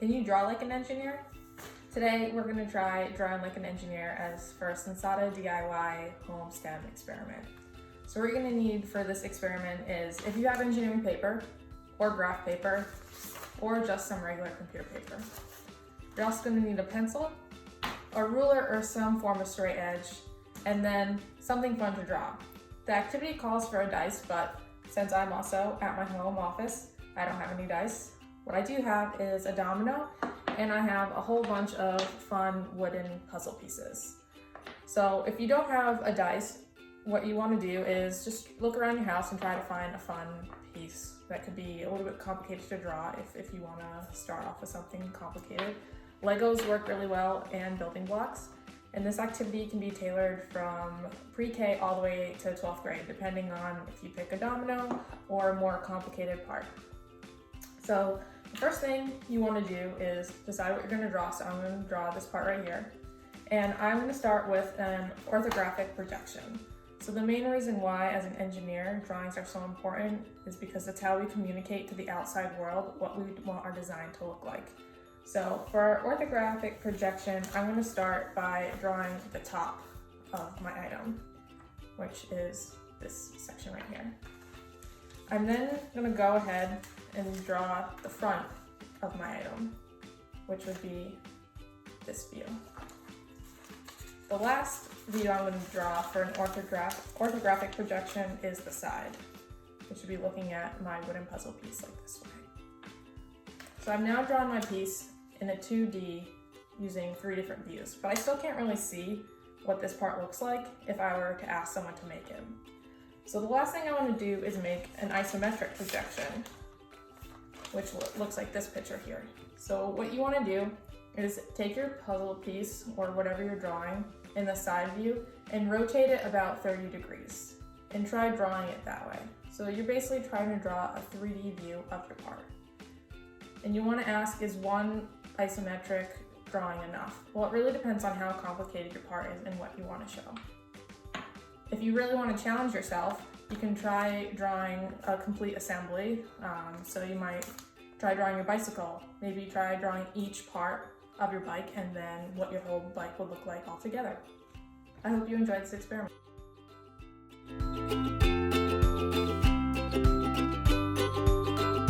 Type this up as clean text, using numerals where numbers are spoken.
Can you draw like an engineer? Today we're going to try drawing like an engineer as for a Sensata DIY home STEM experiment. So what you're going to need for this experiment is if you have engineering paper or graph paper or just some regular computer paper. You're also going to need a pencil, a ruler or some form of straight edge, and then something fun to draw. The activity calls for a dice, but since I'm also at my home office, I don't have any dice. What I do have is a domino, and I have a whole bunch of fun wooden puzzle pieces. So if you don't have a dice, what you want to do is just look around your house and try to find a fun piece that could be a little bit complicated to draw if you want to start off with something complicated. Legos work really well and building blocks. And this activity can be tailored from pre-K all the way to 12th grade, depending on if you pick a domino or a more complicated part. So the first thing you want to do is decide what you're going to draw. So I'm going to draw this part right here. And I'm going to start with an orthographic projection. So the main reason why, as an engineer, drawings are so important is because it's how we communicate to the outside world what we want our design to look like. So for orthographic projection, I'm going to start by drawing the top of my item, which is this section right here. I'm then going to go ahead and draw the front of my item, which would be this view. The last view I'm going to draw for an orthographic projection is the side, which would be looking at my wooden puzzle piece like this way. So I've now drawn my piece in a 2D using 3 different views, but I still can't really see what this part looks like if I were to ask someone to make it. So the last thing I want to do is make an isometric projection, which looks like this picture here. So what you want to do is take your puzzle piece or whatever you're drawing in the side view and rotate it about 30 degrees and try drawing it that way. So you're basically trying to draw a 3D view of your part. And you want to ask, is one isometric drawing enough? Well, it really depends on how complicated your part is and what you want to show. If you really want to challenge yourself, you can try drawing a complete assembly. So you might try drawing your bicycle. Maybe try drawing each part of your bike and then what your whole bike will look like all together. I hope you enjoyed this experiment.